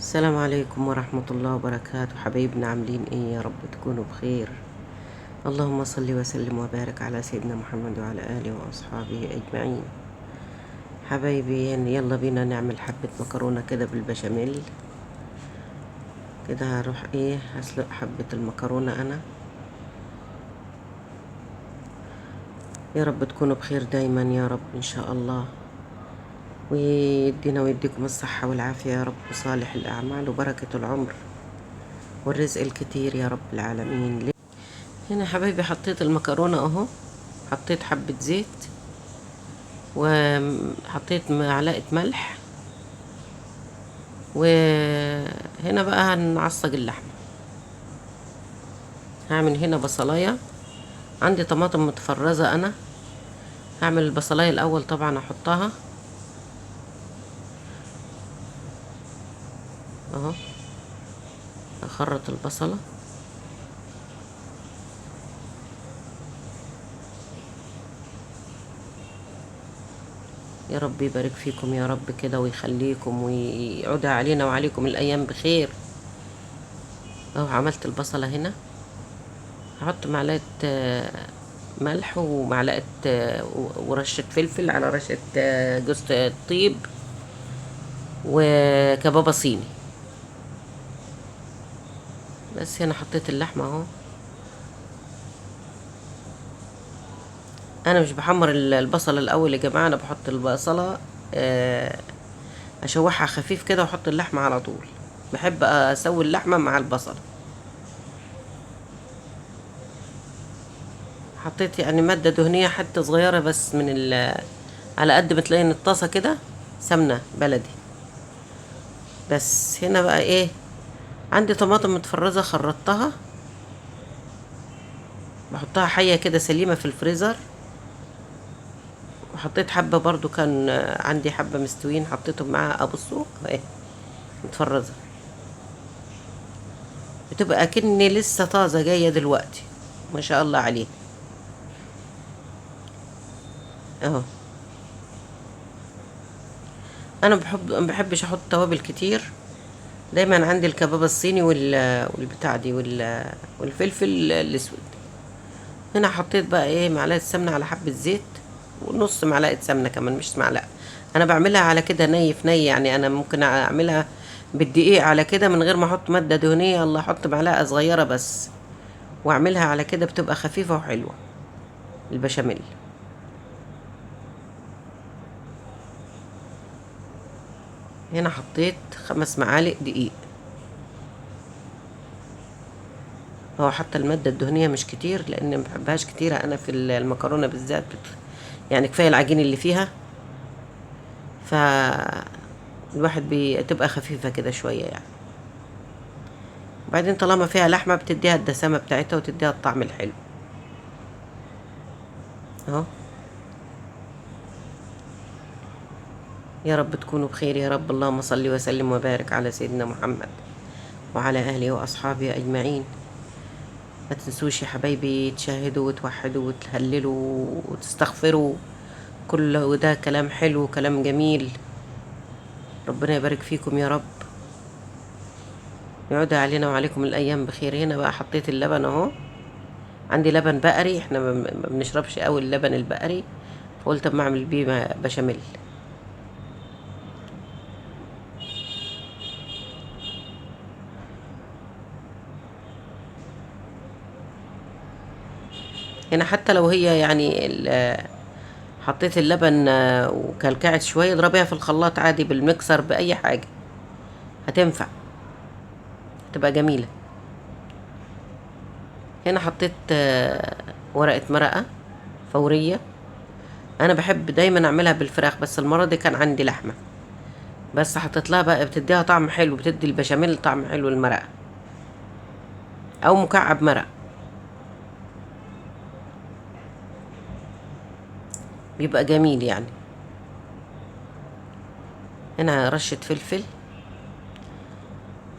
السلام عليكم ورحمة الله وبركاته. حبايبنا عاملين ايه؟ يا رب تكونوا بخير. اللهم صل وسلم وبارك على سيدنا محمد وعلى آله وأصحابه أجمعين. حبايبي يلا بينا نعمل حبة مكرونة كده بالبشاميل. كده هروح هسلق حبة المكرونة أنا. يا رب تكونوا بخير دايما يا رب إن شاء الله، ويدينا ويديكم الصحة والعافية يا رب، وصالح الأعمال وبركة العمر والرزق الكتير يا رب العالمين. هنا حبايبي حطيت المكرونة اهو، حطيت حبة زيت وحطيت معلقة ملح، وهنا بقى هنعصج اللحمة. هعمل هنا بصلاية، عندي طماطم متفرزة انا. هعمل البصلاية الاول طبعا احطها اهو، اخرط البصلة يا رب يبارك فيكم يا رب كده ويخليكم ويعود علينا وعليكم الايام بخير اهو. عملت البصلة هنا، هحط معلقة ملح ومعلقة ورشة فلفل على رشة جوز الطيب وكبابة صيني. بس هنا حطيت اللحمة اهو. انا مش بحمر البصل الاول يا جماعة، انا بحط البصلة اشوحها خفيف كده واحط اللحمة على طول. بحب اسوي اللحمة مع البصل. حطيت يعني مادة دهنية حتة صغيرة بس من على قد ما تلاقي الطاسة كده سمنة بلدي. بس هنا بقى عندي طماطم متفرزة خرطتها، بحطها حية كده سليمة في الفريزر. وحطيت حبة برضو كان عندي حبة مستويين حطيتهم معاها ابصوا متفرزة، بتبقى كأني لسه طازة جاية دلوقتي ما شاء الله عليه اهو. انا ما بحبش احط توابل كتير، دايما عندي الكباب الصيني والبتاع دي والفلفل الاسود. هنا حطيت بقى معلقه سمنه على حبه زيت، ونص معلقه سمنه كمان مش معلقه. انا بعملها على كده ني في ني، يعني انا ممكن اعملها بالدقيق على كده من غير ما احط ماده دهنيه، الله احط معلقه صغيره بس واعملها على كده، بتبقى خفيفه وحلوه البشاميل. هنا حطيت 5 معالق دقيق اهو. حتى المادة الدهنية مش كتير لان ما بحبهاش كتيرة انا في المكرونة بالذات، يعني كفاية العجين اللي فيها، ف الواحد بتبقى خفيفة كده شوية يعني. وبعدين طالما فيها لحمة بتديها الدسامة بتاعتها وتديها الطعم الحلو اهو. يا رب تكونوا بخير يا رب. اللهم صل وسلم وبارك على سيدنا محمد وعلى اهله واصحابه اجمعين. ما تنسوش يا حبايبي تشاهدوا وتوحدوا وتهللوا وتستغفروا، كل ده كلام حلو وكلام جميل. ربنا يبارك فيكم يا رب، يعود علينا وعليكم الايام بخير. هنا بقى حطيت اللبن اهو، عندي لبن بقري، احنا ما بنشربش قوي اللبن البقري، فقلت اما اعمل بيه بشاميل. هنا حتى لو هي يعني حطيت اللبن وكلكعت شويه، اضربيها في الخلاط عادي بالمكسر باي حاجه هتنفع، تبقى جميله. هنا حطيت ورقه مرقه فوريه. انا بحب دايما اعملها بالفراخ، بس المره دي كان عندي لحمه، بس حطيت لها بقى بتديها طعم حلو، بتدي البشاميل طعم حلو المرقه، او مكعب مرق بيبقى جميل يعني. هنا رشة فلفل،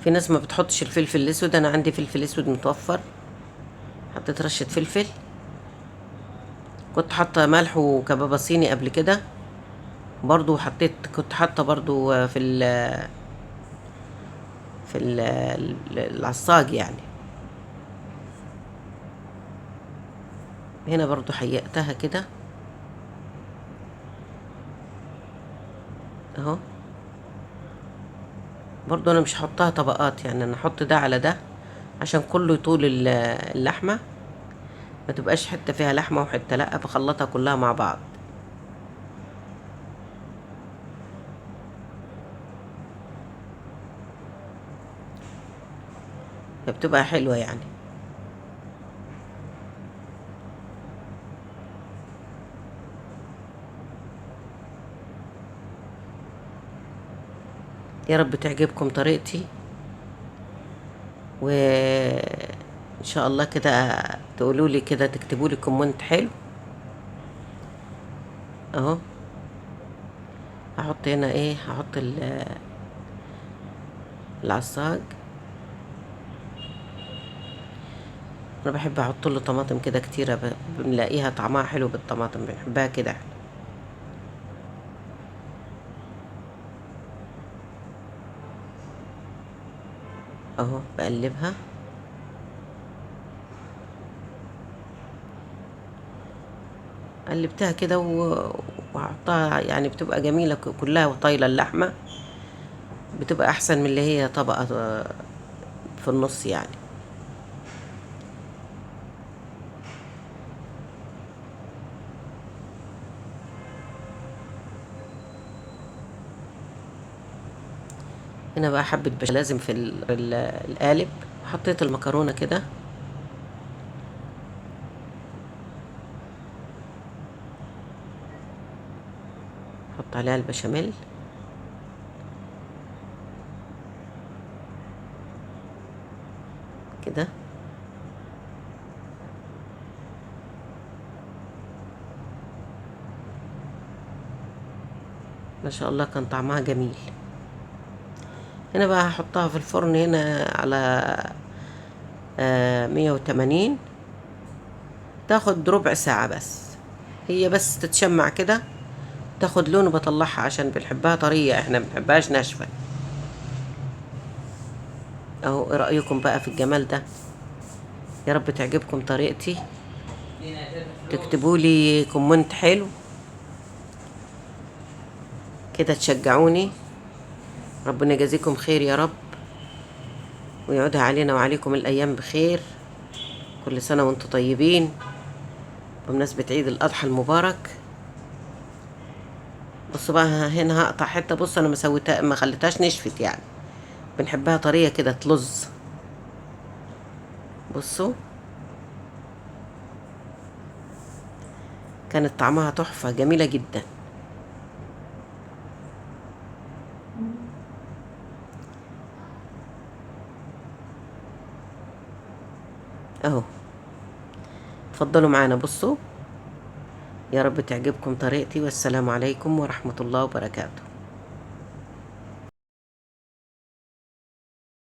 في ناس ما بتحطش الفلفل الاسود، انا عندي فلفل اسود متوفر، حطيت رشة فلفل. كنت حاطة ملح وكبابة صيني قبل كده برضو، كنت حاطة برضو في في العصاج يعني. هنا برضو حيقتها كده اهو. برضو انا مش هحطها طبقات، يعني انا احط ده على ده عشان كله يطول اللحمة، ما تبقاش حتة فيها لحمة وحتة لأ، بخلطها كلها مع بعض. بتبقى حلوة يعني. يا رب تعجبكم طريقتي، وان شاء الله كده تقولوا لي كده، تكتبوا لي كومنت حلو اهو. هحط هنا ايه، هحط العصاج. انا بحب احط له طماطم كده كتيره، بنلاقيها طعمها حلو بالطماطم، بنحبها كده احنا. اهو بقلبها. قلبتها كده وهحطها يعني، بتبقى جميله كلها وطايله اللحمه، بتبقى احسن من اللي هي طبقه في النص يعني. هنا بقى حبه بشاميل لازم في القالب. حطيت المكرونه كده، حط عليها البشاميل كده. ما شاء الله كان طعمها جميل. هنا بقى هحطها في الفرن هنا على 180، تاخد ربع ساعة بس. هي بس تتشمع كده، تاخد لون، وبطلعها عشان بنحبها طرية، احنا بنحبهاش ناشفة. اهو ايه رأيكم بقى في الجمال ده؟ يا رب تعجبكم طريقتي، تكتبوا لي كومنت حلو كده تشجعوني. ربنا يجازيكم خير يا رب، ويعودها علينا وعليكم الأيام بخير. كل سنة وانتم طيبين بمناسبة عيد الأضحى المبارك. بصوا بقى هنا هقطع حتة، بص أنا ما خليتهاش نشفت يعني، بنحبها طرية كده تلظ. بصوا كانت طعمها تحفة جميلة جدا اهو. اتفضلوا معانا بصوا. يا رب تعجبكم طريقتي، والسلام عليكم ورحمة الله وبركاته.